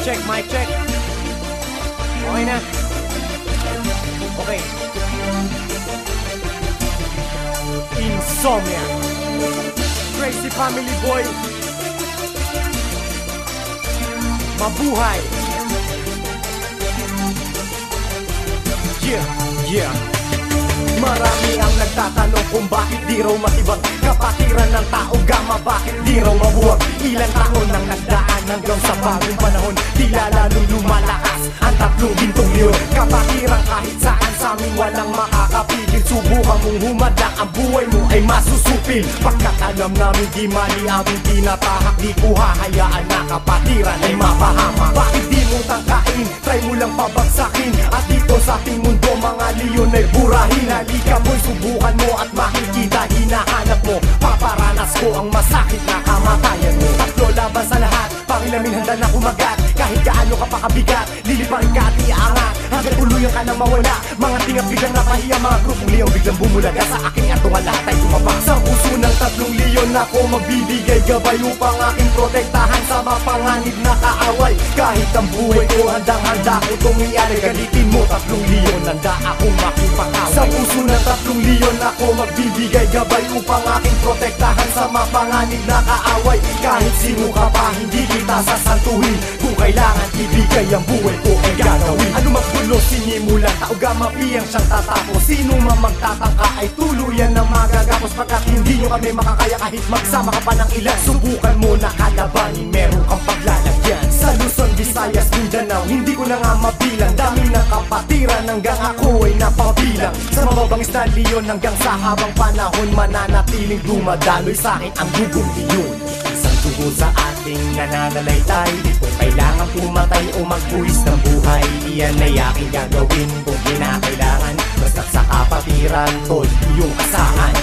check, mic check. Okay na. Okay. Insomnia. Crazy Family Boy. Mabuhay. Yeah, yeah. Marami ang nagtatanong kung bakit di raw matibag kapatiran ng tao gama, bakit di raw mabuwag. Ilang taon nang nagdaan hanggang sa bagong panahon, tila lalong lumalakas ang tatlong gintong leon. Kapatiran kahit saan sa amin walang makakapigil. Subukan mong humadlang, ang buhay mo ay masusupil. Pagkat alam namin di mali aming tinatahak, di ko hahayaan na kapatiran ay mapahama. Bakit di mo tangkain, try mo lang pabagsakin. At dito sa ating mundo mga leon ay burahin. Halika mo'y subukan mo at makikita hinahanap mo. Paparanas ko ang masakit na kamatayan mo. Tatlo laban sa lahat, pangilamin handa na kumagat. Kahit gaano ka pa kabigat, liliparin ka at iaangat hanggang tuluyan ka nang mawala. Mga tingap biglang napahiya, mga grupong leon biglang bumulaga. Sa aking atungan lahat ay tumaba. Sa puso ng tatlong leon ako magbibigay gabay upang aking protektahan sa mapanganib na kaaway. Kahit ang buhay ko handang-handa ko itong ialay. Galitin mo tatlong leon, handa akong makipag-away. Sa puso ng tatlong leon ako magbibigay gabay upang aking protektahan sa mapanganib na kaaway. Kahit sino ka pa hindi kita sasantuhin, kung kailangan ibigay ang buhay ko ay gagawin. Ano maggulo sinimulan, tauga mapiyang siyang tatapos. Sino man magtatangka ay tuluyan na magagapos. Pagkat hindi nyo kami makakaya kahit magsama ka pa ng ilan. Subukan mo na kalabanin, meron kang paglalagyan. Sa Luzon, Visayas, Mindanao, hindi ko na nga mabilang. Dami ng kapatiran hanggang ako ay napabilang. Sa mababangis na leon hanggang sa habang panahon, mananatiling dumadaloy sa akin ang dugong leon. Isang dugo sa ating nananalaytay, kung kailangan pumatay o magbuwis ng buhay, iyan ay aking gagawin kung kinakailangan. Basta't sa kapatiran, tol, iyong asahan.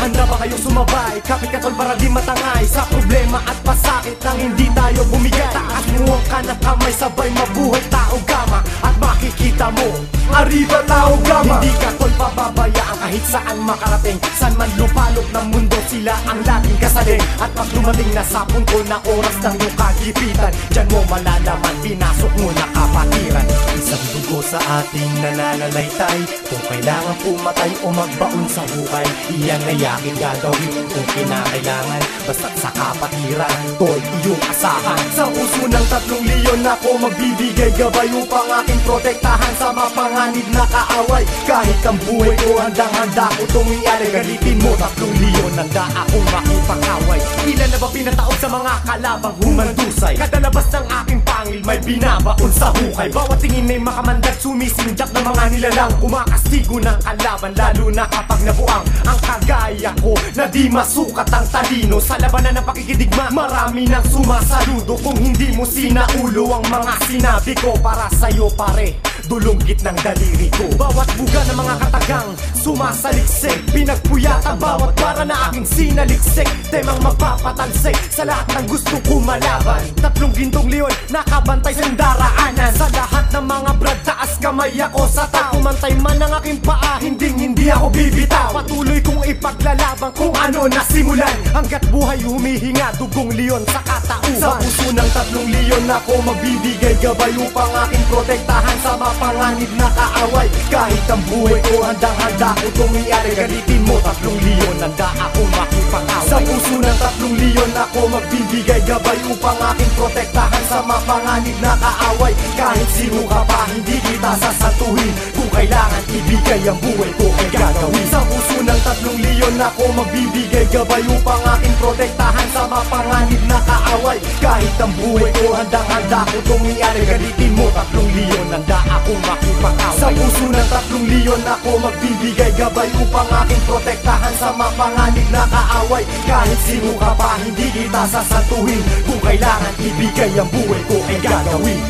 Handa ba kayo sumabay? Kapit ka tol para di matangay sa problema at pasakit nang hindi tayo bumigay. Taas mo ang kanat kamay, sabay mabuhay tao gama. At makikita mo, arriba tao gama. Hindi ka tol pababayaan kahit saan makarating. San man lupalop ng mundo, sila ang laging kasaling. At pag dumating na sa punto na oras ng iyong kagipitan, dyan mo malalaman, pinasok mo na kapatiran. Isang dugo sa ating nananalaytay, kung kailangan pumatay o magbaon sa buhay, iyan ay aking gagawin kung kinakailangan. Basta't sa kapatiran, tol, iyong asahan. Sa puso ng tatlong leon ako magbibigay gabay upang aking protektahan sa mapanganib na kaaway. Kahit ang buhay ko handang-handa ko itong ialay. Galitin mo tatlong leon, handa akong makipag-away. Ilan na ba pinataob sa mga kalabang humandusay? Kada labas ng aking pangil may binabaon sa hukay. Bawat tingin ay makamandag, sumisindak ng mga nilalang. Kumakastigo ng kalaban lalo na kapag nabuang ang kagaya ko na di masukat ang talino. Sa labanan ng pakikidigma, marami nang sumasaludo. Kung hindi mo sinaulo ang mga sinabi ko, para sa'yo pare, dulunggit ng daliri ko. Bawat buga ng mga katagang sumasaliksik, pinagpuyatan bawat para na aking sinaliksik. Temang magpapatalsik sa lahat ng gusto ko malaban. Tatlong gintong leon, nakabantay sa daraanan. Sa lahat ng mga brad, taas kamay ako sa tao. Kumantay man ang aking paa, hindi ako bibitaw. Patuloy kong ipaglalaban kung ano nasimulan. Hanggat buhay humihinga, dugong leon sa katauhan. Sa puso ng tatlong leon ako magbibigay gabay upang aking protektahan sa mapanganib na kaaway. Kahit ang buhay ko handang-handa ko itong ialay. Galitin mo tatlong leon, handa akong makipag-away. Sa puso ng tatlong leon ako magbibigay gabay upang aking protektahan sa mapanganib na kaaway. Kahit sino ka pa hindi kita sasantuhin, kung kailangan ibigay ang buhay ko ay gagawin. Sa puso ng tatlong leon ako magbibigay gabay upang aking protektahan sa mapanganib na kaaway. Kahit ang buhay ko handang-handa ko itong ialay. Galitin mo tatlong leon, handa akong makipag-away. Sa puso ng tatlong leon ako magbibigay gabay upang aking protektahan sa mapanganib na kaaway. Kahit sino ka pa hindi kita sasantuhin, kung kailangan ibigay ang buhay ko ay gagawin.